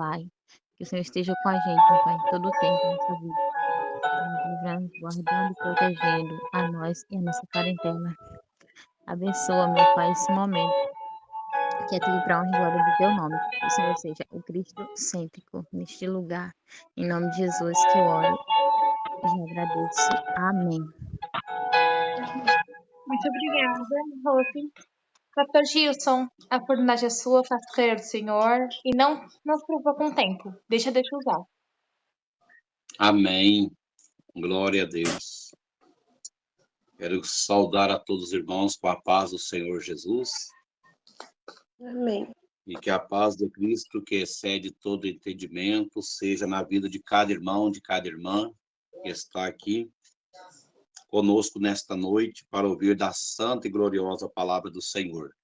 Pai. Que o Senhor esteja com a gente, meu Pai, em todo o tempo, nessa vida, nos livrando, guardando e protegendo a nós e a nossa parentela. Abençoa, meu Pai, esse momento, que é tudo para a honra e glória do Teu nome. Que o Senhor seja o Cristo cêntrico neste lugar. Em nome de Jesus que eu oro e já agradeço. Amém. Muito obrigada, Rose. Pastor Gilson, a oportunidade é sua, faça o querer do Senhor e não se preocupe com o tempo. Deixa Deus usar. Amém. Glória a Deus. Quero saudar a todos os irmãos com a paz do Senhor Jesus. Amém. E que a paz de Cristo, que excede todo entendimento, seja na vida de cada irmão, de cada irmã que está aqui conosco nesta noite para ouvir da santa e gloriosa palavra do Senhor.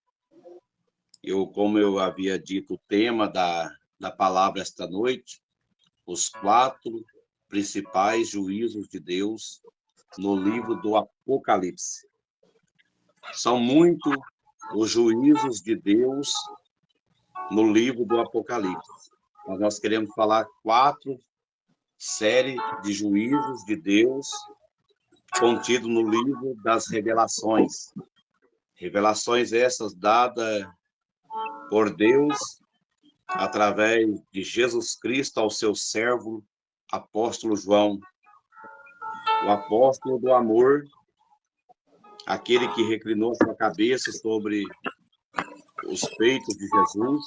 Como eu havia dito, o tema da palavra esta noite, os 4 principais juízos de Deus no livro do Apocalipse. São muitos os juízos de Deus no livro do Apocalipse. Mas nós queremos falar 4 séries de juízos de Deus contido no livro das revelações. Revelações essas dadas por Deus através de Jesus Cristo ao seu servo, apóstolo João, o apóstolo do amor, aquele que reclinou sua cabeça sobre os peitos de Jesus.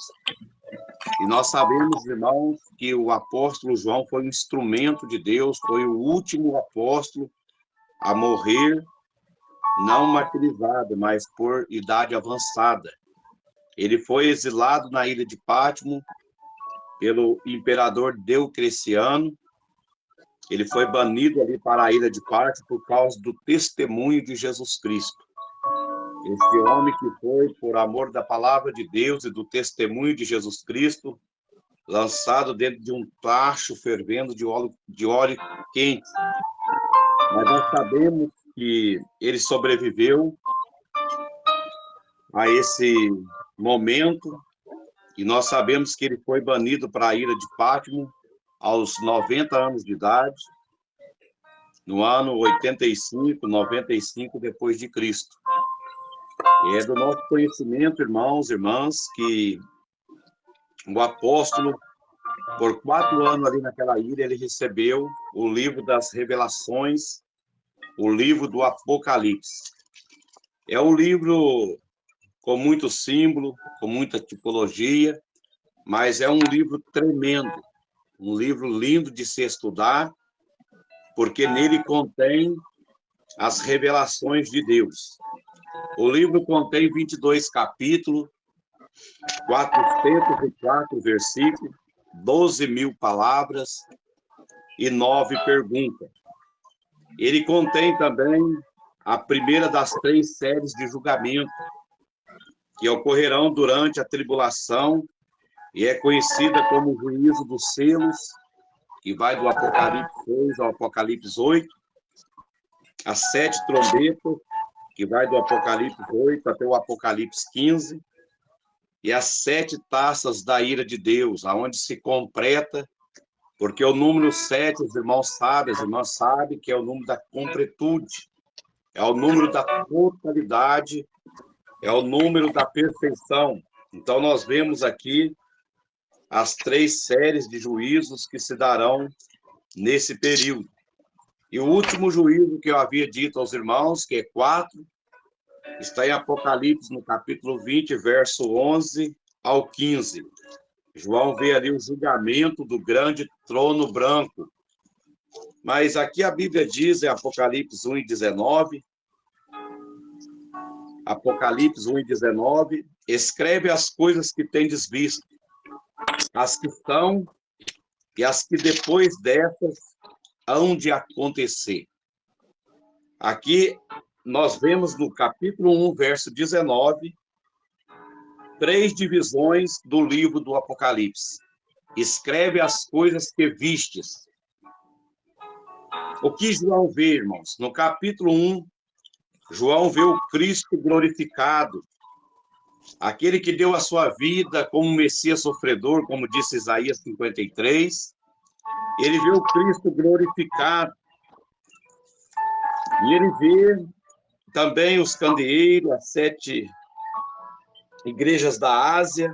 E nós sabemos, irmãos, que o apóstolo João foi um instrumento de Deus, foi o último apóstolo a morrer, não martirizado, mas por idade avançada. Ele foi exilado na ilha de Pátimo pelo imperador Diocleciano. Ele foi banido ali para a ilha de Pátimo por causa do testemunho de Jesus Cristo. Esse homem que foi, por amor da palavra de Deus e do testemunho de Jesus Cristo, lançado dentro de um tacho fervendo de óleo quente. Mas nós sabemos que ele sobreviveu a esse momento, e nós sabemos que ele foi banido para a ilha de Pátimo aos 90 anos de idade, no ano 85, 95 depois de Cristo. E é do nosso conhecimento, irmãos e irmãs, que o apóstolo, por 4 anos ali naquela ilha, ele recebeu o livro das revelações, o livro do Apocalipse. É um livro com muito símbolo, com muita tipologia, mas é um livro tremendo, um livro lindo de se estudar, porque nele contém as revelações de Deus. O livro contém 22 capítulos, 404 versículos, 12.000 palavras e 9 perguntas. Ele contém também a primeira das 3 séries de julgamento que ocorrerão durante a tribulação e é conhecida como o juízo dos selos, que vai do Apocalipse 6 ao Apocalipse 8, as 7 trombetas, que vai do Apocalipse 8 até o Apocalipse 15, e as 7 taças da ira de Deus, aonde se completa, porque o número 7, os irmãos sabem, as irmãs sabem, que é o número da completude, é o número da totalidade, é o número da perfeição. Então, nós vemos aqui as 3 séries de juízos que se darão nesse período. E o último juízo que eu havia dito aos irmãos, que é 4, está em Apocalipse, no capítulo 20, verso 11 ao 15. João vê ali o julgamento do grande trono branco. Mas aqui a Bíblia diz, em Apocalipse 1 e 19, Apocalipse 1 e 19, escreve as coisas que tendes visto, as que são e as que depois dessas hão de acontecer. Aqui nós vemos no capítulo 1, verso 19, 3 divisões do livro do Apocalipse. Escreve as coisas que vistes. O que João vê, irmãos? No capítulo 1, João vê o Cristo glorificado. aquele que deu a sua vida como Messias sofredor, como disse Isaías 53, ele vê o Cristo glorificado, e ele vê também os candeeiros, as 7 igrejas da Ásia,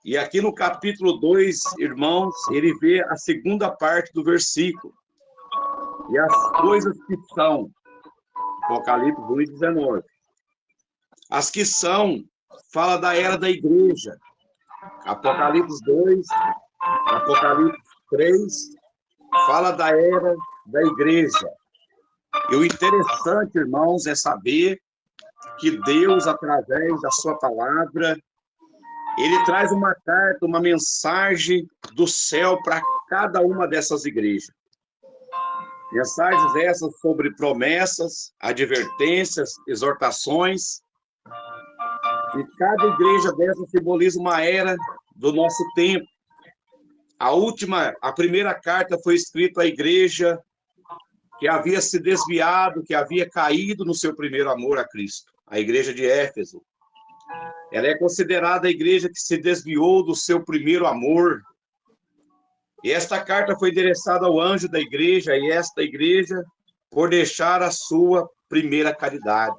e aqui no capítulo 2, irmãos, ele vê a segunda parte do versículo, e as coisas que são, Apocalipse 1:19. As que são, fala da era da igreja, Apocalipse 2, Apocalipse 3, fala da era da igreja. E o interessante, irmãos, é saber que Deus, através da sua palavra, ele traz uma carta, uma mensagem do céu para cada uma dessas igrejas. Mensagens essas sobre promessas, advertências, exortações. E cada igreja dessa simboliza uma era do nosso tempo. A primeira carta foi escrita à igreja que havia se desviado, que havia caído no seu primeiro amor a Cristo, a igreja de Éfeso. Ela é considerada a igreja que se desviou do seu primeiro amor. E esta carta foi endereçada ao anjo da igreja, e esta igreja, por deixar a sua primeira caridade.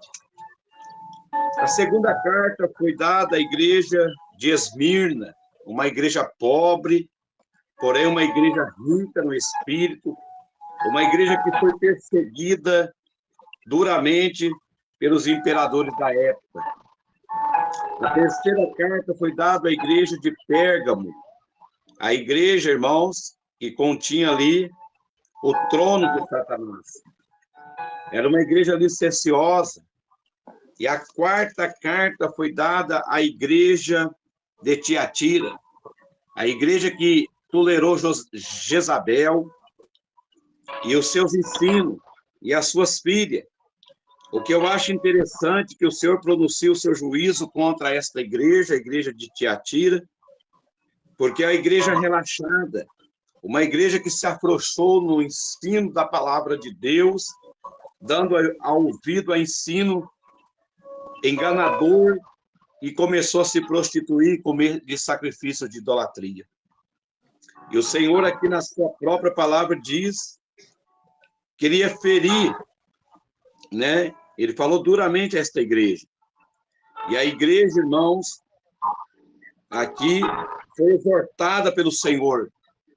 A segunda carta foi dada à igreja de Esmirna, uma igreja pobre, porém uma igreja rica no espírito, uma igreja que foi perseguida duramente pelos imperadores da época. A terceira carta foi dada à igreja de Pérgamo, a igreja, irmãos, que continha ali o trono de Satanás. Era uma igreja licenciosa. E a quarta carta foi dada à igreja de Tiatira, a igreja que tolerou Jezabel e os seus ensinos e as suas filhas. O que eu acho interessante é que o Senhor pronuncia o seu juízo contra esta igreja, a igreja de Tiatira, porque é a igreja relaxada, uma igreja que se afrouxou no ensino da palavra de Deus, dando ouvido a ensino enganador, e começou a se prostituir, comer de sacrifício de idolatria. E o Senhor aqui na sua própria palavra diz, queria ferir, né? Ele falou duramente a esta igreja. E a igreja, irmãos, aqui foi exortada pelo Senhor.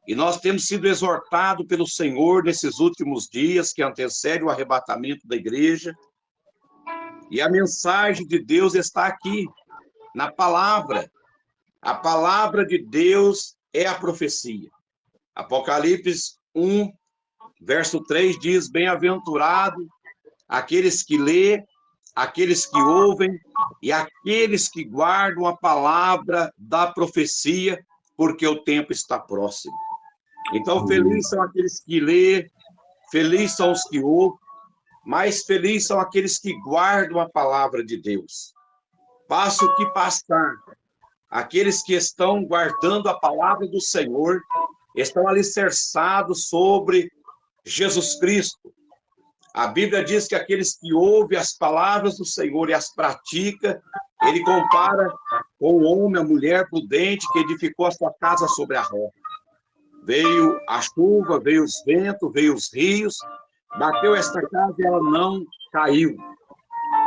E nós temos sido exortados pelo Senhor nesses últimos dias que antecedem o arrebatamento da igreja. E a mensagem de Deus está aqui, na palavra. A palavra de Deus é a profecia. Apocalipse 1, verso 3 diz, bem-aventurado aqueles que lê, aqueles que ouvem e aqueles que guardam a palavra da profecia, porque o tempo está próximo. Então, felizes são aqueles que lê, felizes são os que ouvem, mais felizes são aqueles que guardam a palavra de Deus. Passo o que passar, aqueles que estão guardando a palavra do Senhor, estão alicerçados sobre Jesus Cristo. A Bíblia diz que aqueles que ouvem as palavras do Senhor e as praticam, ele compara com o homem, a mulher prudente que edificou a sua casa sobre a rocha. Veio a chuva, veio os ventos, veio os rios, bateu esta casa e ela não caiu.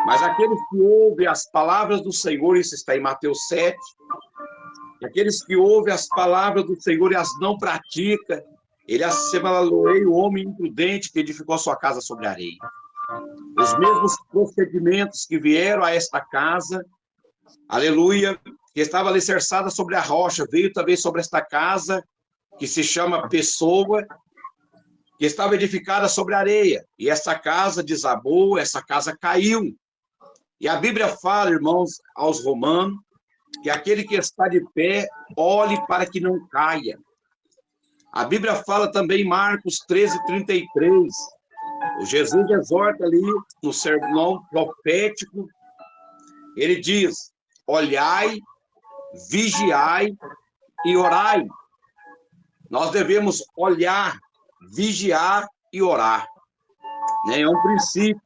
Mas aqueles que ouvem as palavras do Senhor, isso está em Mateus 7, aqueles que ouvem as palavras do Senhor e as não praticam, ele assemelhou o homem imprudente que edificou sua casa sobre a areia. Os mesmos procedimentos que vieram a esta casa, aleluia, que estava alicerçada sobre a rocha, veio também sobre esta casa, que se chama Pessoa, que estava edificada sobre a areia. E essa casa desabou, essa casa caiu. E a Bíblia fala, irmãos, aos romanos, que aquele que está de pé, olhe para que não caia. A Bíblia fala também em Marcos 13:33. O Jesus exorta ali no sermão profético, ele diz, olhai, vigiai e orai. Nós devemos olhar, vigiar e orar. É um princípio.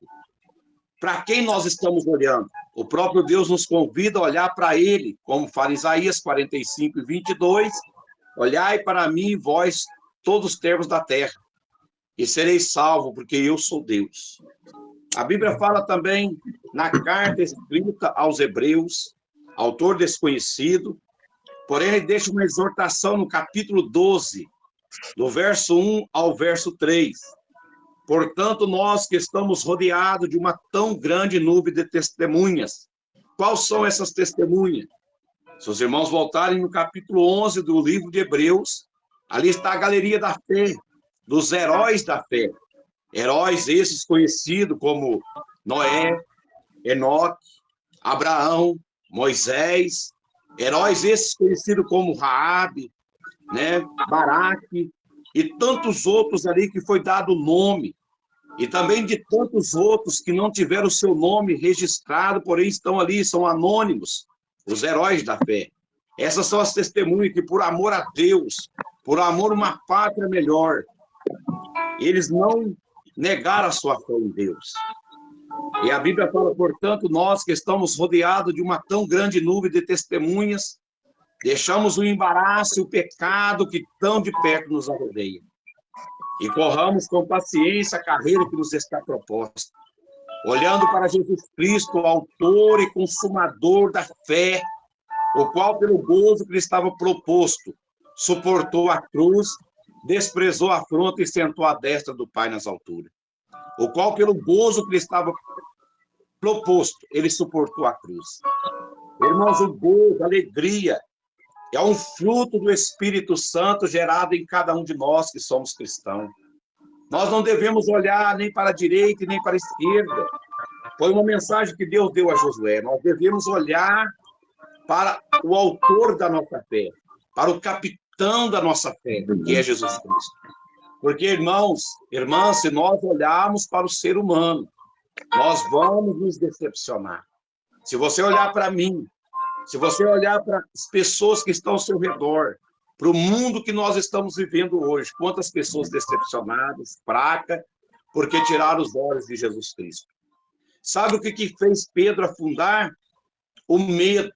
Para quem nós estamos olhando? O próprio Deus nos convida a olhar para ele, como fala Isaías 45:22, olhai para mim, vós, todos os termos da terra, e sereis salvo, porque eu sou Deus. A Bíblia fala também na carta escrita aos Hebreus, autor desconhecido, porém ele deixa uma exortação no capítulo 12, do verso 1 ao verso 3. Portanto, nós que estamos rodeados de uma tão grande nuvem de testemunhas, quais são essas testemunhas? Se os irmãos voltarem no capítulo 11 do livro de Hebreus, ali está a galeria da fé, dos heróis da fé. Heróis esses conhecidos como Noé, Enoque, Abraão, Moisés, heróis esses conhecidos como Raabe, né, Baraque, e tantos outros ali que foi dado o nome, e também de tantos outros que não tiveram o seu nome registrado, porém estão ali, são anônimos, os heróis da fé. Essas são as testemunhas que, por amor a Deus, por amor a uma pátria melhor, eles não negaram a sua fé em Deus. E a Bíblia fala, portanto, nós que estamos rodeados de uma tão grande nuvem de testemunhas, deixamos o embaraço e o pecado que tão de perto nos rodeia. E corramos com paciência a carreira que nos está proposta, olhando para Jesus Cristo, o autor e consumador da fé, o qual, pelo gozo que lhe estava proposto, suportou a cruz, desprezou a afronta e sentou à destra do Pai nas alturas. O qual, pelo gozo que lhe estava proposto, ele suportou a cruz. Irmãos, o gozo, a alegria, é um fruto do Espírito Santo gerado em cada um de nós que somos cristãos. Nós não devemos olhar nem para a direita e nem para a esquerda. Foi uma mensagem que Deus deu a Josué. Nós devemos olhar para o autor da nossa fé, para o capitão da nossa fé, que é Jesus Cristo. Porque, irmãos, irmãs, se nós olharmos para o ser humano, nós vamos nos decepcionar. Se você olhar para mim, se você olhar para as pessoas que estão ao seu redor, para o mundo que nós estamos vivendo hoje, quantas pessoas decepcionadas, fracas, porque tiraram os olhos de Jesus Cristo. Sabe o que fez Pedro afundar? O medo.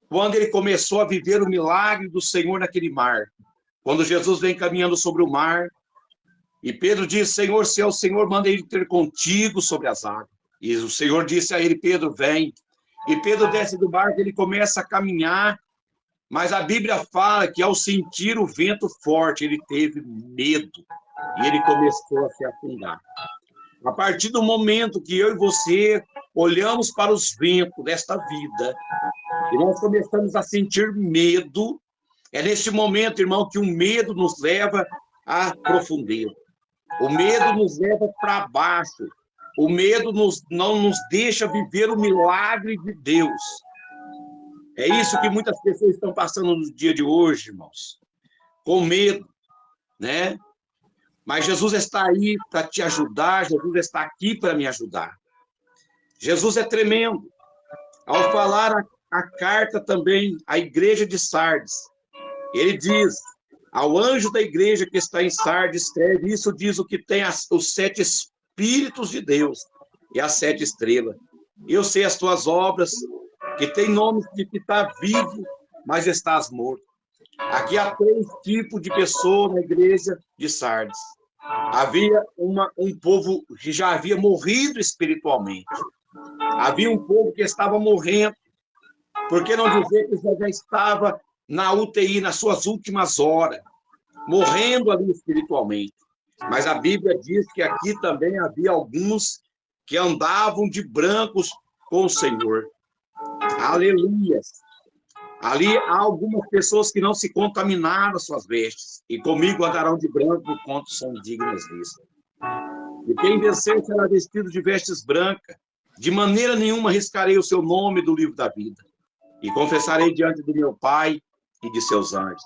Quando ele começou a viver o milagre do Senhor naquele mar. Quando Jesus vem caminhando sobre o mar, e Pedro diz, Senhor, se é o Senhor, manda ele ter contigo sobre as águas. E o Senhor disse a ele, Pedro, vem. E Pedro desce do barco, ele começa a caminhar, mas a Bíblia fala que ao sentir o vento forte, ele teve medo, e ele começou a se afundar. A partir do momento que eu e você olhamos para os ventos desta vida, e nós começamos a sentir medo, é nesse momento, irmão, que o medo nos leva à profundeza. O medo nos leva para baixo. O medo não nos deixa viver o milagre de Deus. É isso que muitas pessoas estão passando no dia de hoje, irmãos. Com medo, né? Mas Jesus está aí para te ajudar, Jesus está aqui para me ajudar. Jesus é tremendo. Ao falar a carta também à igreja de Sardes, ele diz, ao anjo da igreja que está em Sardes, escreve, isso diz o que tem os 7 Espíritos de Deus e as 7 estrelas. Eu sei as tuas obras, que tem nome de que está vivo, mas estás morto. Aqui há 3 tipos de pessoas na igreja de Sardes. Havia um povo que já havia morrido espiritualmente. Havia um povo que estava morrendo. Por que não dizer que já estava na UTI, nas suas últimas horas, morrendo ali espiritualmente? Mas a Bíblia diz que aqui também havia alguns que andavam de brancos com o Senhor. Aleluia! Ali há algumas pessoas que não se contaminaram as suas vestes, e comigo andarão de branco, quanto são dignas disso. E quem vencer será vestido de vestes brancas. De maneira nenhuma riscarei o seu nome do livro da vida, e confessarei diante do meu Pai e de seus anjos.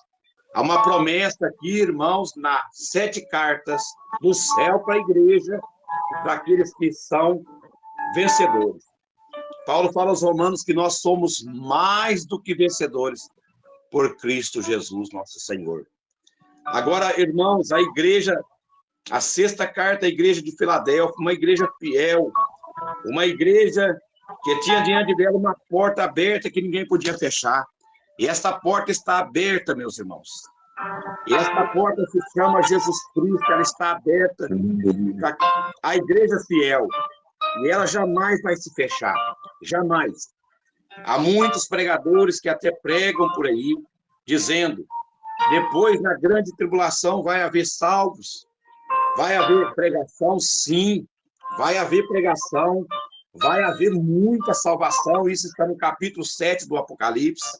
Há uma promessa aqui, irmãos, nas 7 cartas do céu para a igreja, para aqueles que são vencedores. Paulo fala aos romanos que nós somos mais do que vencedores por Cristo Jesus, nosso Senhor. Agora, irmãos, a igreja, a 6ª carta à igreja de Filadélfia, uma igreja fiel, uma igreja que tinha diante dela uma porta aberta que ninguém podia fechar. E esta porta está aberta, meus irmãos. E esta porta se chama Jesus Cristo, ela está aberta à igreja fiel. E ela jamais vai se fechar, jamais. Há muitos pregadores que até pregam por aí, dizendo, depois na grande tribulação vai haver salvos, vai haver pregação, sim, vai haver pregação, vai haver muita salvação, isso está no capítulo 7 do Apocalipse,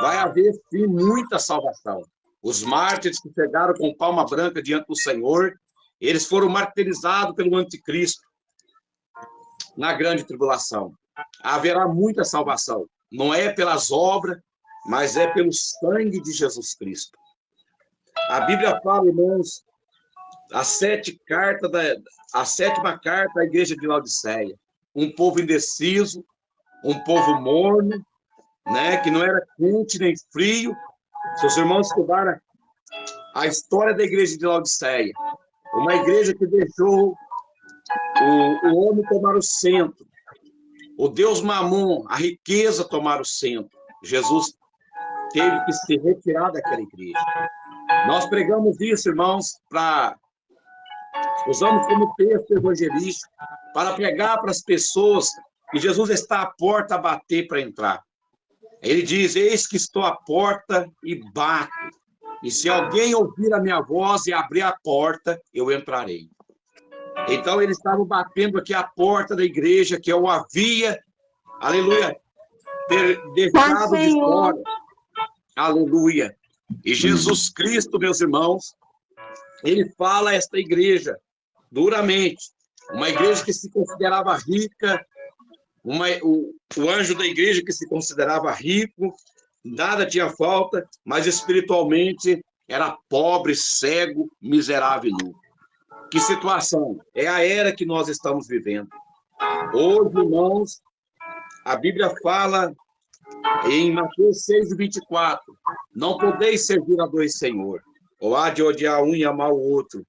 vai haver, sim, muita salvação. Os mártires que chegaram com palma branca diante do Senhor, eles foram martirizados pelo anticristo na grande tribulação. Haverá muita salvação, não é pelas obras, mas é pelo sangue de Jesus Cristo. A Bíblia fala, irmãos, a sétima carta à igreja de Laodiceia. Um povo indeciso, um povo morno, né, que não era quente nem frio. Se os irmãos estudaram a história da igreja de Laodiceia, uma igreja que deixou o homem tomar o centro, o Deus Mamon, a riqueza tomar o centro. Jesus teve que se retirar daquela igreja. Nós pregamos isso, irmãos, usamos como texto evangelístico para pregar para as pessoas que Jesus está à porta a bater para entrar. Ele diz, eis que estou à porta e bato. E se alguém ouvir a minha voz e abrir a porta, eu entrarei. Então, eles estavam batendo aqui a porta da igreja, que eu havia, aleluia, deixado de fora. Aleluia. E Jesus Cristo, meus irmãos, ele fala a esta igreja duramente. Uma igreja que se considerava rica, o anjo da igreja que se considerava rico, nada tinha falta, mas espiritualmente era pobre, cego, miserável e nu. Que situação? É a era que nós estamos vivendo. Hoje, irmãos, a Bíblia fala em Mateus 6:24, não podeis servir a dois senhores, ou há de odiar um e amar o outro,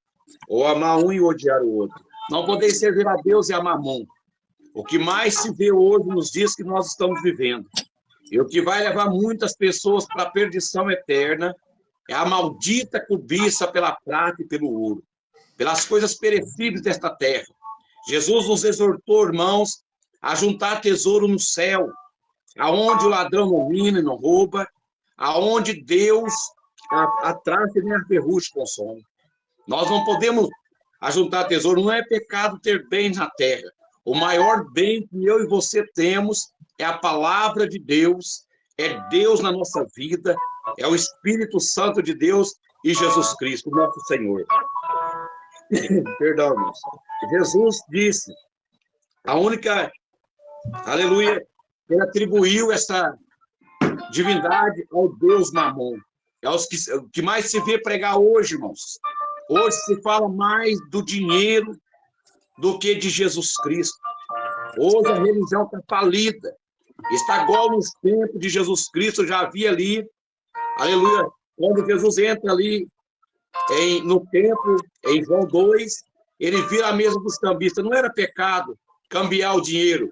ou amar um e odiar o outro. Não podeis servir a Deus e a Mamon. O que mais se vê hoje nos dias que nós estamos vivendo, e o que vai levar muitas pessoas para a perdição eterna, é a maldita cobiça pela prata e pelo ouro, pelas coisas perecíveis desta terra. Jesus nos exortou, irmãos, a juntar tesouro no céu, aonde o ladrão não mina e não rouba, aonde Deus a traça e nem a ferrugem consome. Nós não podemos ajuntar tesouro, não é pecado ter bens na terra. O maior bem que eu e você temos é a palavra de Deus, é Deus na nossa vida, é o Espírito Santo de Deus e Jesus Cristo, nosso Senhor. Perdão, irmãos. Jesus disse, a única, aleluia, ele atribuiu essa divindade ao Deus Mamon. É o que mais se vê pregar hoje, irmãos. Hoje se fala mais do dinheiro do que de Jesus Cristo. Hoje a religião está falida. Está igual nos tempos de Jesus Cristo, já havia ali, aleluia, quando Jesus entra ali no templo, em João 2, ele vira a mesa dos cambistas. Não era pecado cambiar o dinheiro,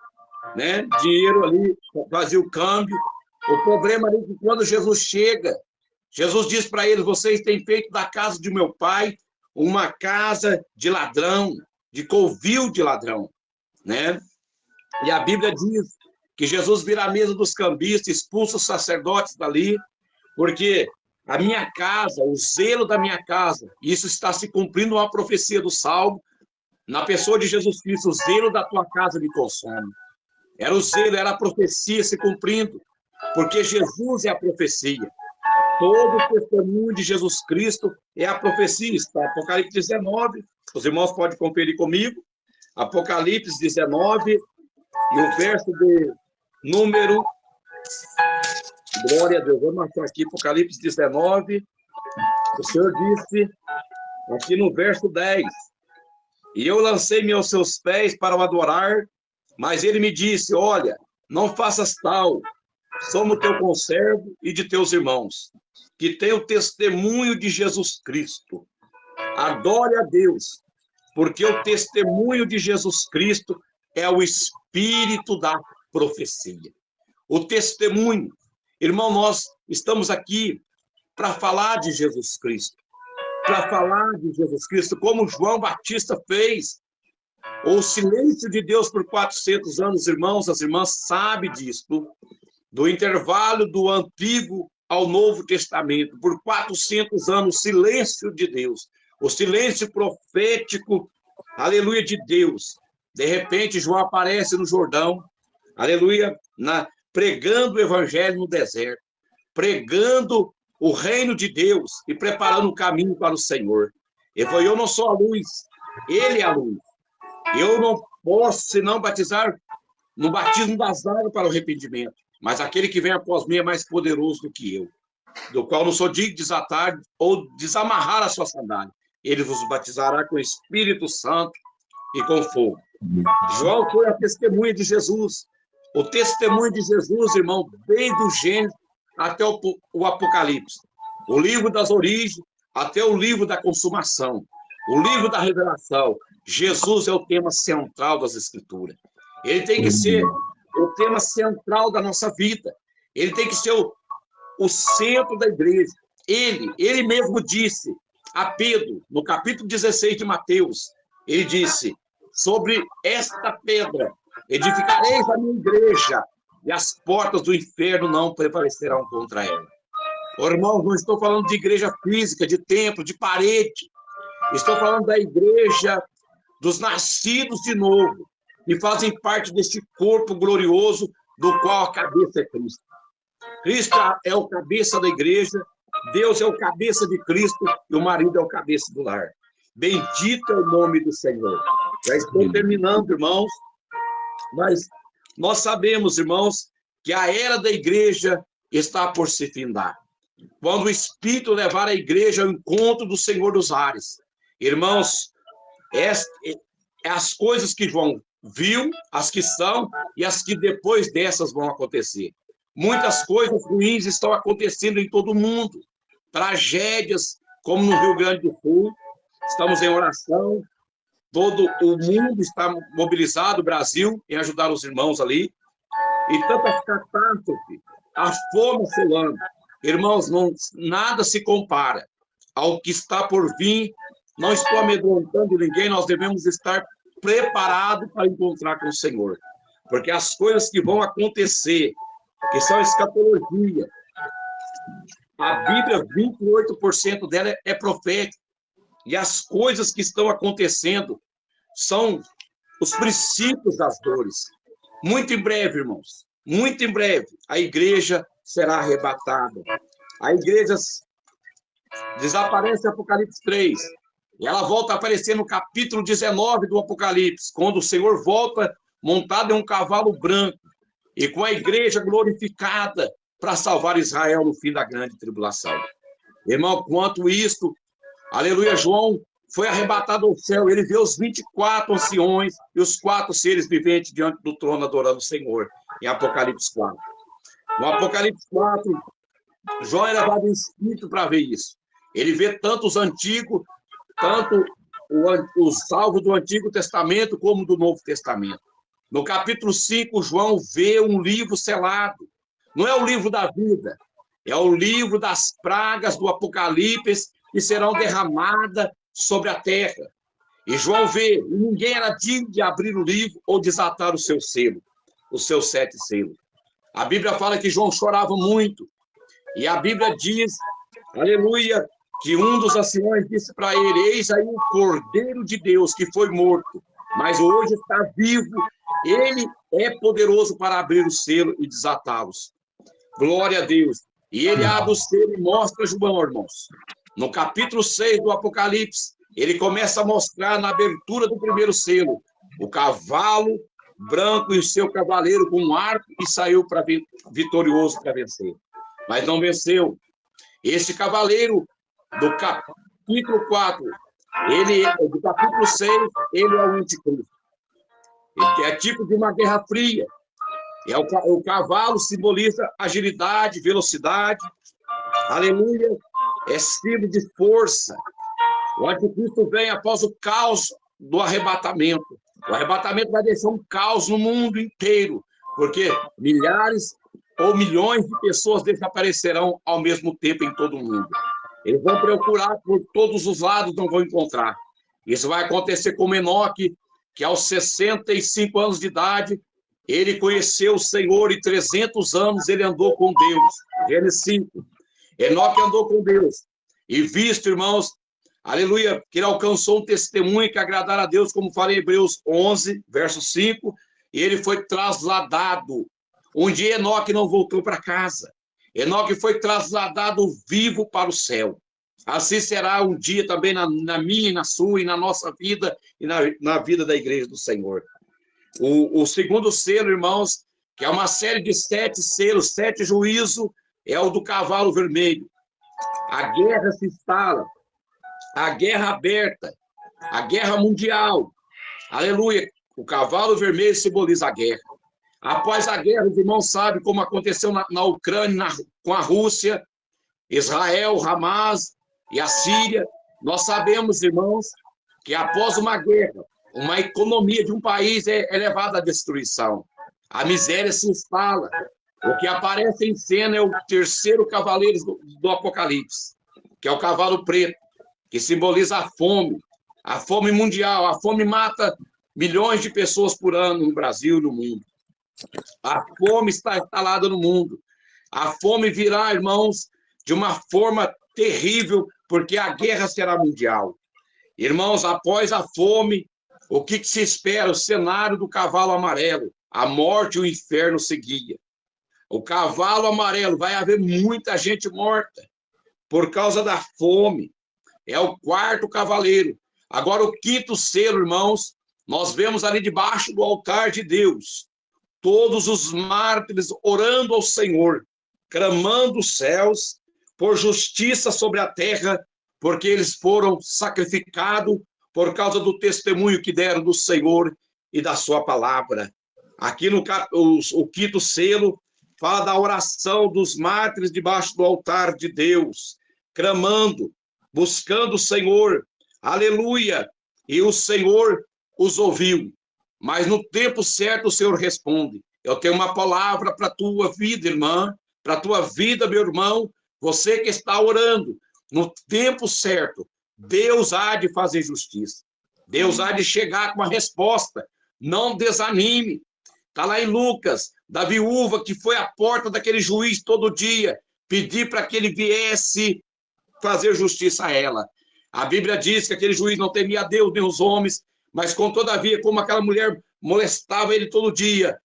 né? Dinheiro ali, fazia o câmbio. O problema é que quando Jesus chega, Jesus diz para eles, vocês têm feito da casa de meu pai uma casa de ladrão, de covil de ladrão, né? E a Bíblia diz que Jesus vira a mesa dos cambistas, expulsa os sacerdotes dali, porque a minha casa, o zelo da minha casa, isso está se cumprindo uma profecia do Salmo, na pessoa de Jesus Cristo, o zelo da tua casa me consome. Era o zelo, era a profecia se cumprindo, porque Jesus é a profecia. Todo o testemunho de Jesus Cristo é a profecia. Está Apocalipse 19, os irmãos podem conferir comigo, Apocalipse 19, e o verso de número, glória a Deus, vamos achar aqui, Apocalipse 19, o Senhor disse, aqui no verso 10, e eu lancei-me aos seus pés para o adorar, mas ele me disse, olha, não faças tal, somos teu conservo e de teus irmãos, que tem o testemunho de Jesus Cristo. Adore a Deus, porque o testemunho de Jesus Cristo é o espírito da profecia. O testemunho. Irmão, nós estamos aqui para falar de Jesus Cristo. Para falar de Jesus Cristo, como João Batista fez. O silêncio de Deus por 400 anos, irmãos, as irmãs sabem disso. Do intervalo do Antigo ao Novo Testamento. Por 400 anos, silêncio de Deus. O silêncio profético, aleluia, de Deus. De repente, João aparece no Jordão, aleluia, pregando o evangelho no deserto, pregando o reino de Deus e preparando o caminho para o Senhor. Ele falou, eu não sou a luz, ele é a luz. Eu não posso, senão, batizar no batismo das águas para o arrependimento. Mas aquele que vem após mim é mais poderoso do que eu, do qual não sou digno de desatar ou desamarrar a sua sandália. Ele vos batizará com o Espírito Santo e com fogo. João foi a testemunha de Jesus. O testemunho de Jesus, irmão, desde o Gênesis até o Apocalipse. O livro das origens até o livro da consumação. O livro da revelação. Jesus é o tema central das Escrituras. Ele tem que ser o tema central da nossa vida. Ele tem que ser o centro da igreja. Ele mesmo disse a Pedro, no capítulo 16 de Mateus, ele disse, sobre esta pedra edificareis a minha igreja, e as portas do inferno não prevalecerão contra ela. Oh, irmãos, não estou falando de igreja física, de templo, de parede. Estou falando da igreja dos nascidos de novo, que fazem parte deste corpo glorioso do qual a cabeça é Cristo. Cristo é o cabeça da igreja, Deus é o cabeça de Cristo e o marido é o cabeça do lar. Bendito é o nome do Senhor. Já estou terminando, irmãos, mas nós sabemos, irmãos, que a era da igreja está por se findar. Quando o Espírito levar a igreja ao encontro do Senhor dos ares. Irmãos, as coisas que João viu, as que são e as que depois dessas vão acontecer. Muitas coisas ruins estão acontecendo em todo o mundo. Tragédias, como no Rio Grande do Sul. Estamos em oração. Todo o mundo está mobilizado, o Brasil, em ajudar os irmãos ali. E tantas catástrofes, a fome assolando. Irmãos, nada se compara ao que está por vir. Não estou amedrontando ninguém, nós devemos estar preparados para encontrar com o Senhor. Porque as coisas que vão acontecer, que são escatologia, a Bíblia, 28% dela é profética. E as coisas que estão acontecendo são os princípios das dores. Muito em breve, irmãos, muito em breve, a igreja será arrebatada. A igreja desaparece em Apocalipse 3. E ela volta a aparecer no capítulo 19 do Apocalipse, quando o Senhor volta montado em um cavalo branco e com a igreja glorificada para salvar Israel no fim da grande tribulação. Irmão, quanto isto, aleluia, João foi arrebatado ao céu, ele vê os 24 anciões e os 4 seres viventes diante do trono adorando o Senhor, em Apocalipse 4. No Apocalipse 4, João é levado em espírito para ver isso. Ele vê tanto os antigos, tanto os salvos do Antigo Testamento como do Novo Testamento. No capítulo 5, João vê um livro selado. Não é o livro da vida, é o livro das pragas do Apocalipse que serão derramadas sobre a terra. E João vê, ninguém era digno de abrir o livro ou desatar o seu selo, os seus 7 selos. A Bíblia fala que João chorava muito. E a Bíblia diz, aleluia, que um dos anciões disse para ele, eis aí o Cordeiro de Deus que foi morto, mas hoje está vivo. Ele é poderoso para abrir o selo e desatá-los. Glória a Deus. E ele abre o selo e mostra João, irmãos. No capítulo 6 do Apocalipse, ele começa a mostrar na abertura do primeiro selo o cavalo branco e o seu cavaleiro com um arco e saiu vitorioso para vencer. Mas não venceu. Esse cavaleiro do capítulo 4, do capítulo 6, ele é o anticristo. Ele é tipo de uma guerra fria. O cavalo simboliza agilidade, velocidade. Aleluia. É símbolo de força. O anticristo vem após o caos do arrebatamento. O arrebatamento vai deixar um caos no mundo inteiro. porque milhares ou milhões de pessoas desaparecerão ao mesmo tempo em todo o mundo. Eles vão procurar por todos os lados, não vão encontrar. Isso vai acontecer com Enoque, que aos 65 anos de idade, ele conheceu o Senhor e 300 anos ele andou com Deus. Gênesis 5. Enoque andou com Deus. E visto, irmãos, aleluia, que ele alcançou um testemunho que agradara a Deus, como fala em Hebreus 11, verso 5, e ele foi trasladado. Um dia Enoque não voltou para casa. Enoque foi trasladado vivo para o céu. Assim será um dia também na minha, e na sua, e na nossa vida, e na vida da igreja do Senhor. O segundo selo, irmãos, que é uma série de 7 selos, 7 juízos, é o do cavalo vermelho. A guerra se instala, a guerra aberta, a guerra mundial. Aleluia! O cavalo vermelho simboliza a guerra. Após a guerra, os irmãos sabem como aconteceu na Ucrânia, com a Rússia, Israel, Hamas e a Síria. Nós sabemos, irmãos, que após uma guerra, uma economia de um país é levada à destruição. A miséria se instala. O que aparece em cena é o terceiro cavaleiro do Apocalipse, que é o cavalo preto, que simboliza a fome mundial. A fome mata milhões de pessoas por ano no Brasil e no mundo. A fome está instalada no mundo. A fome virá, irmãos, de uma forma terrível, porque a guerra será mundial. Irmãos, após a fome, o que se espera? O cenário do cavalo amarelo. A morte e o inferno seguia. O cavalo amarelo, vai haver muita gente morta por causa da fome. É o quarto cavaleiro. Agora, o quinto selo, irmãos, nós vemos ali debaixo do altar de Deus, todos os mártires orando ao Senhor, clamando os céus por justiça sobre a terra, porque eles foram sacrificados por causa do testemunho que deram do Senhor e da sua palavra. Aqui no o quinto selo fala da oração dos mártires debaixo do altar de Deus, clamando, buscando o Senhor, aleluia, e o Senhor os ouviu, mas no tempo certo o Senhor responde. Eu tenho uma palavra para a tua vida, irmã, para a tua vida, meu irmão, você que está orando, no tempo certo, Deus há de fazer justiça, Deus há de chegar com uma resposta, não desanime. Está lá em Lucas, da viúva que foi à porta daquele juiz todo dia, pedir para que ele viesse fazer justiça a ela. A Bíblia diz que aquele juiz não temia a Deus nem os homens, mas com todavia, como aquela mulher molestava ele todo dia,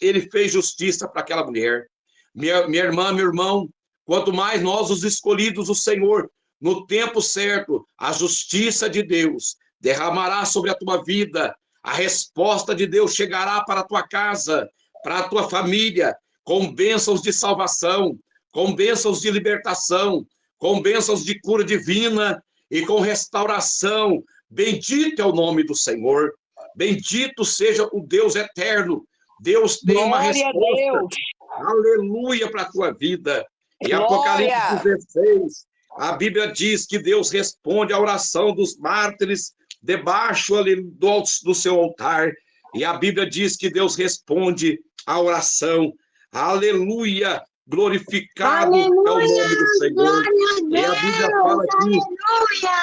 ele fez justiça para aquela mulher. Minha irmã, meu irmão, quanto mais nós, os escolhidos do Senhor, no tempo certo, a justiça de Deus derramará sobre a tua vida, a resposta de Deus chegará para a tua casa, para a tua família, com bênçãos de salvação, com bênçãos de libertação, com bênçãos de cura divina e com restauração. Bendito é o nome do Senhor, bendito seja o Deus eterno. Deus tem uma resposta, aleluia, para a tua vida. E Apocalipse 16, a Bíblia diz que Deus responde à oração dos mártires debaixo ali do seu altar. E a Bíblia diz que Deus responde à oração. Aleluia! Glorificado aleluia, é o nome do Senhor. E a Bíblia fala aqui,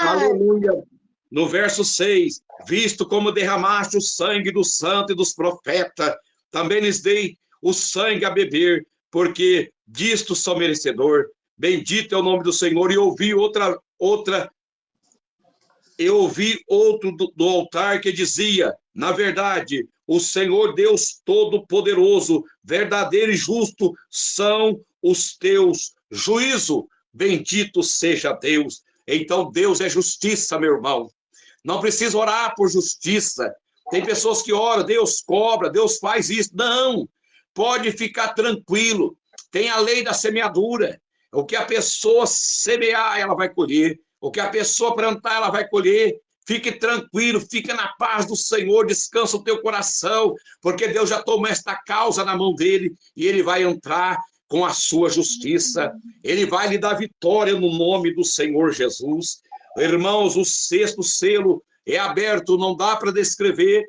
aleluia, no verso 6, visto como derramaste o sangue do santo e dos profetas, também lhes dei o sangue a beber, porque disto sou merecedor. Bendito é o nome do Senhor. E ouvi outro do altar que dizia, na verdade, o Senhor Deus Todo-Poderoso, verdadeiro e justo são os teus juízos. Bendito seja Deus. Então Deus é justiça, meu irmão. Não precisa orar por justiça. Tem pessoas que oram, Deus cobra, Deus faz isso. Não, pode ficar tranquilo. Tem a lei da semeadura. O que a pessoa semear, ela vai colher. O que a pessoa plantar, ela vai colher. Fique tranquilo, fique na paz do Senhor, descansa o teu coração, porque Deus já tomou esta causa na mão dele e ele vai entrar com a sua justiça. Ele vai lhe dar vitória no nome do Senhor Jesus. Irmãos, o sexto selo é aberto, não dá para descrever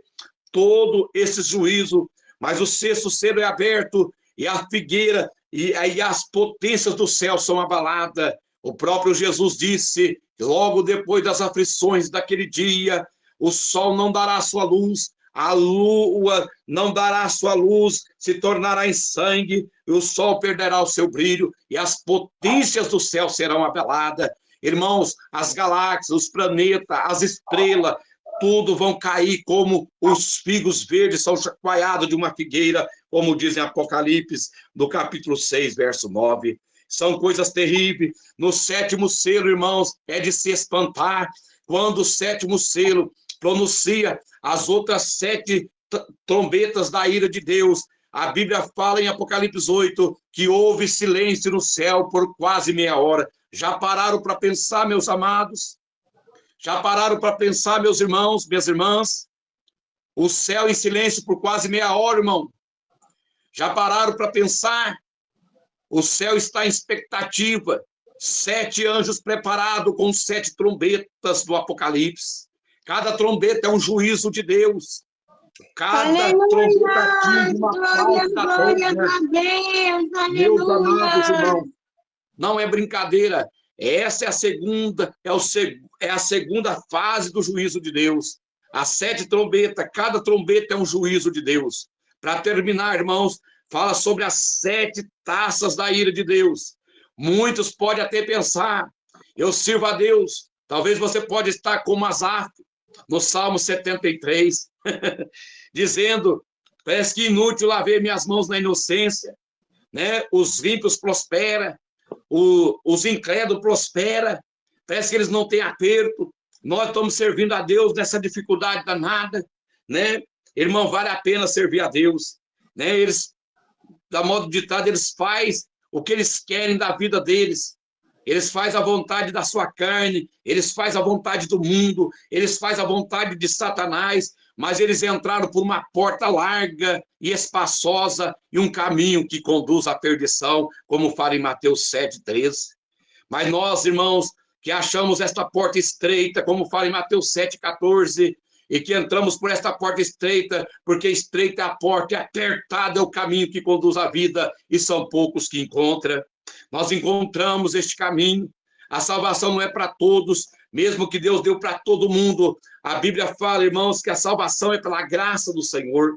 todo esse juízo, mas o sexto selo é aberto e a figueira e aí as potências do céu são abaladas. O próprio Jesus disse, logo depois das aflições daquele dia, o sol não dará sua luz, a lua não dará sua luz, se tornará em sangue, e o sol perderá o seu brilho, e as potências do céu serão abaladas. Irmãos, as galáxias, os planetas, as estrelas, tudo vão cair como os figos verdes são chacoalhados de uma figueira, como diz em Apocalipse, no capítulo 6, verso 9. São coisas terríveis. No sétimo selo, irmãos, é de se espantar. Quando o sétimo selo pronuncia as outras 7 trombetas da ira de Deus, a Bíblia fala em Apocalipse 8 que houve silêncio no céu por quase meia hora. Já pararam para pensar, meus amados? Já pararam para pensar, meus irmãos, minhas irmãs? O céu em silêncio por quase meia hora, irmão. Já pararam para pensar? O céu está em expectativa. 7 anjos preparados com 7 trombetas do Apocalipse. Cada trombeta é um juízo de Deus. Cada trombeta atinge uma parte da terra. Meus amados irmãos, não é brincadeira. Essa é a segunda fase do juízo de Deus. As 7 trombetas, cada trombeta é um juízo de Deus. Para terminar, irmãos, fala sobre as 7 taças da ira de Deus. Muitos podem até pensar, eu sirvo a Deus. Talvez você pode estar como Asaf, no Salmo 73, dizendo, parece que inútil lavei minhas mãos na inocência, né? Os ímpios prosperam, os incrédulos prosperam, parece que eles não têm aperto, nós estamos servindo a Deus nessa dificuldade danada, né? Irmão, vale a pena servir a Deus, né? Eles, da modo ditado, eles fazem o que eles querem da vida deles, eles fazem a vontade da sua carne, eles fazem a vontade do mundo, eles fazem a vontade de Satanás, mas eles entraram por uma porta larga e espaçosa e um caminho que conduz à perdição, como fala em Mateus 7,13. Mas nós, irmãos, que achamos esta porta estreita, como fala em Mateus 7,14, e que entramos por esta porta estreita, porque estreita é a porta e apertado é o caminho que conduz à vida, e são poucos que encontram. Nós encontramos este caminho. A salvação não é para todos, mesmo que Deus deu para todo mundo. A Bíblia fala, irmãos, que a salvação é pela graça do Senhor.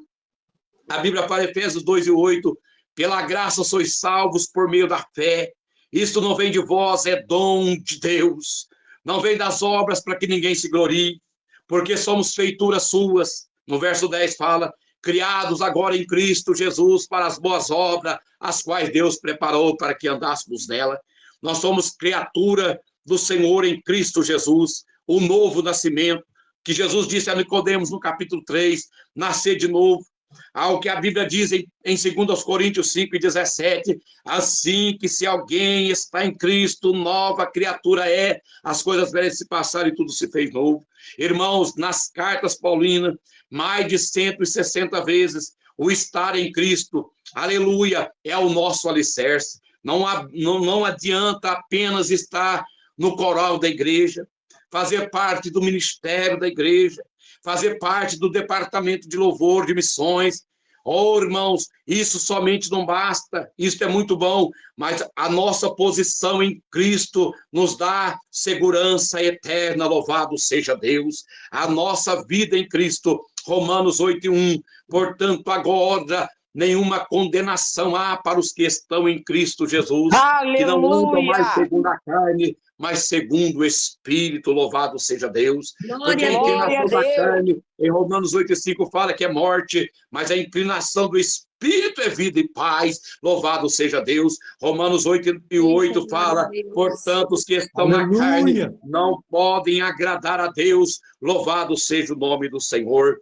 A Bíblia fala em Efésios 2:8, pela graça sois salvos por meio da fé. Isto não vem de vós, é dom de Deus. Não vem das obras para que ninguém se glorie, porque somos feituras suas. No verso 10 fala, criados agora em Cristo Jesus para as boas obras, as quais Deus preparou para que andássemos nela. Nós somos criatura do Senhor em Cristo Jesus, o novo nascimento, que Jesus disse a Nicodemos no capítulo 3, nascer de novo. Ao que a Bíblia diz em 2 Coríntios 5:17, assim que se alguém está em Cristo, nova criatura é, as coisas velhas se passaram e tudo se fez novo. Irmãos, nas cartas paulinas, mais de 160 vezes, o estar em Cristo, aleluia, é o nosso alicerce. Não adianta apenas estar no coral da igreja, fazer parte do ministério da igreja, fazer parte do departamento de louvor, de missões. Oh, irmãos, isso somente não basta, isso é muito bom, mas a nossa posição em Cristo nos dá segurança eterna, louvado seja Deus. A nossa vida em Cristo, Romanos 8:1, portanto, agora nenhuma condenação há para os que estão em Cristo Jesus, Aleluia! que não andam mais segundo a carne, mas segundo o Espírito, louvado seja Deus. Porque a inclinação da carne, em Romanos 8:5 fala que é morte, mas a inclinação do Espírito é vida e paz, louvado seja Deus. Romanos 8:8 fala, portanto, os que estão na carne não podem agradar a Deus, louvado seja o nome do Senhor.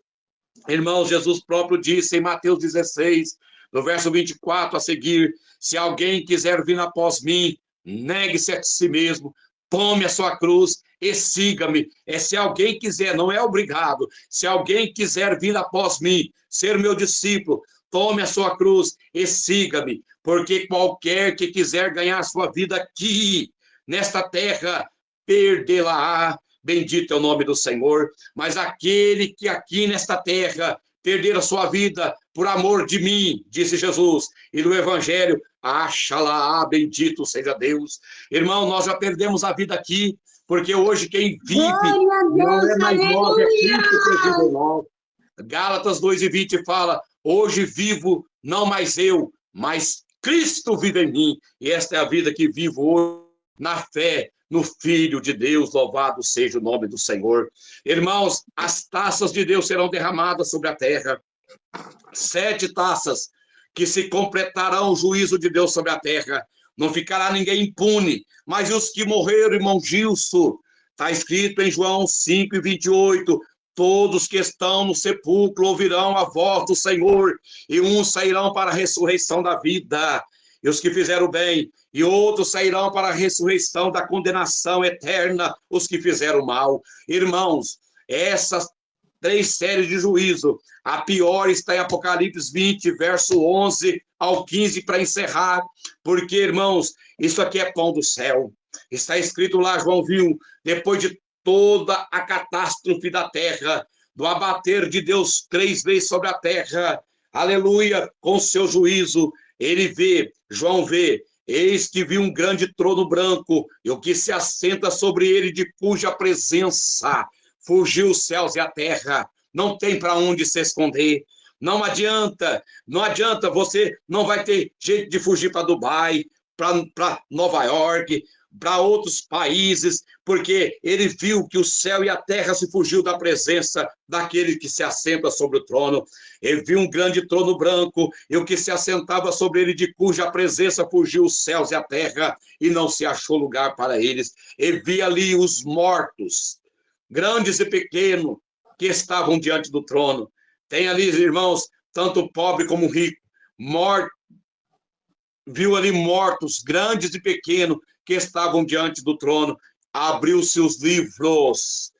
Irmãos, Jesus próprio disse em Mateus 16, no verso 24 a seguir, se alguém quiser vir após mim, negue-se a si mesmo, tome a sua cruz e siga-me. Se alguém quiser, não é obrigado, se alguém quiser vir após mim, ser meu discípulo, tome a sua cruz e siga-me, porque qualquer que quiser ganhar sua vida aqui, nesta terra, perdê-la-á. Bendito é o nome do Senhor, mas aquele que aqui nesta terra perder a sua vida por amor de mim, disse Jesus. E no Evangelho, Axalá, bendito seja Deus. Irmão, nós já perdemos a vida aqui, porque hoje quem vive não é mais nós, é Cristo que vive em nós. Gálatas 2:20 fala, hoje vivo, não mais eu, mas Cristo vive em mim. E esta é a vida que vivo hoje, na fé, no Filho de Deus, louvado seja o nome do Senhor. Irmãos, as taças de Deus serão derramadas sobre a terra. 7 taças que se completarão o juízo de Deus sobre a terra. Não ficará ninguém impune, mas os que morreram, irmão Gilson, está escrito em João 5:28, todos que estão no sepulcro ouvirão a voz do Senhor, e uns sairão para a ressurreição da vida, e os que fizeram bem, e outros sairão para a ressurreição da condenação eterna, os que fizeram mal. Irmãos, essas 3 séries de juízo, a pior está em Apocalipse 20, verso 11 ao 15, para encerrar, porque, irmãos, isso aqui é pão do céu. Está escrito lá, João viu, depois de toda a catástrofe da terra, do abater de Deus 3 vezes sobre a terra, aleluia, com seu juízo, ele vê, João vê, eis que vi um grande trono branco, e o que se assenta sobre ele, de cuja presença fugiu os céus e a terra, não tem para onde se esconder, não adianta, você não vai ter jeito de fugir para Dubai, para Nova York, para outros países, porque ele viu que o céu e a terra se fugiu da presença daquele que se assenta sobre o trono. Ele viu um grande trono branco, e o que se assentava sobre ele, de cuja presença fugiu os céus e a terra, e não se achou lugar para eles. Ele via ali os mortos, grandes e pequenos, que estavam diante do trono. Tem ali, irmãos, tanto pobre como rico, viu ali mortos, grandes e pequenos, que estavam diante do trono. Abriu-se os livros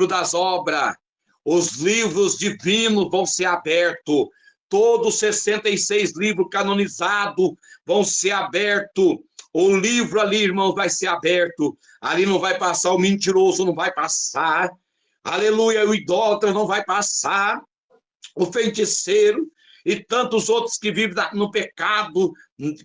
das obras, os livros divinos vão ser abertos, todos 66 livros canonizados vão ser abertos. O livro ali, irmãos, vai ser aberto. Ali não vai passar o mentiroso, não vai passar. Aleluia, o idólatra não vai passar. O feiticeiro e tantos outros que vivem no pecado,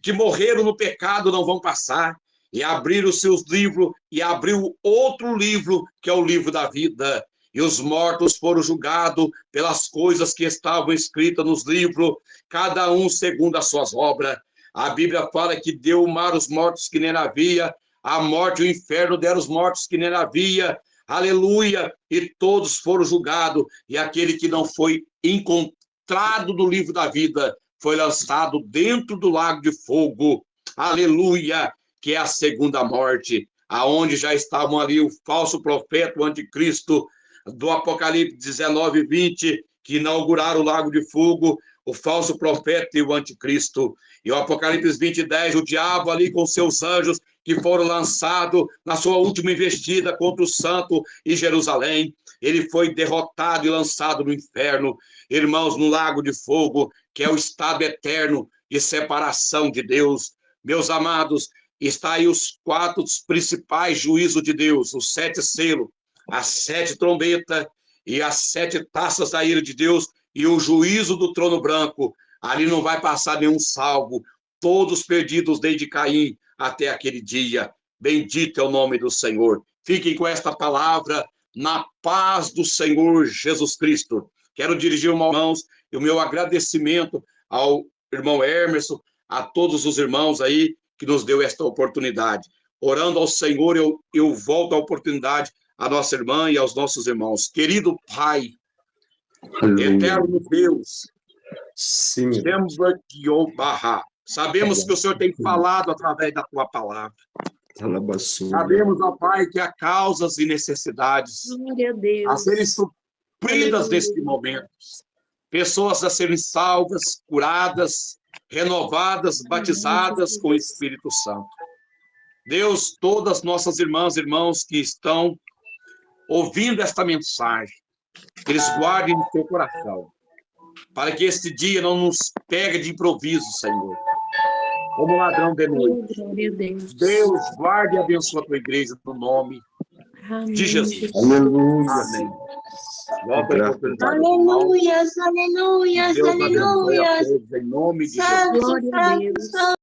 que morreram no pecado, não vão passar. E abriram os seus livros, e abriu outro livro, que é o livro da vida. E os mortos foram julgados pelas coisas que estavam escritas nos livros, cada um segundo as suas obras. A Bíblia fala que deu o mar os mortos que nem havia, a morte e o inferno deram os mortos que nem havia. Aleluia! E todos foram julgados, e aquele que não foi encontrado no livro da vida foi lançado dentro do lago de fogo. Aleluia! Que é a segunda morte, aonde já estavam ali o falso profeta, o anticristo, do Apocalipse 19:20, que inauguraram o lago de fogo, o falso profeta e o anticristo. E o Apocalipse 20:10, o diabo ali com seus anjos, que foram lançados na sua última investida contra o santo e Jerusalém. Ele foi derrotado e lançado no inferno, irmãos, no lago de fogo, que é o estado eterno de separação de Deus. Meus amados, está aí os 4 principais juízos de Deus, os 7 selos, as 7 trombetas e as 7 taças da ira de Deus, e o juízo do trono branco. Ali não vai passar nenhum salvo, todos perdidos desde Caim até aquele dia. Bendito é o nome do Senhor. Fiquem com esta palavra, na paz do Senhor Jesus Cristo. Quero dirigir, irmãos, o meu agradecimento ao irmão Emerson, a todos os irmãos aí que nos deu esta oportunidade. Orando ao Senhor, eu volto a oportunidade à nossa irmã e aos nossos irmãos. Querido Pai, eterno Deus, sabemos que o Senhor tem falado através da tua palavra. Sabemos, ó Pai, que há causas e necessidades a serem supridas neste momento. Pessoas a serem salvas, curadas, renovadas, batizadas com o Espírito Santo. Deus, todas nossas irmãs e irmãos que estão ouvindo esta mensagem, que eles guardem no seu coração, para que este dia não nos pegue de improviso, Senhor, como ladrão de noite. Deus, guarde e abençoe a tua igreja no nome de Jesus. Aleluia. Amém. Volta aí, Graças oportunidade final. Aleluias, aleluias, Deus abençoe a aleluias. todos, em nome de Jesus. Santo, Glória a santo, Deus. santo.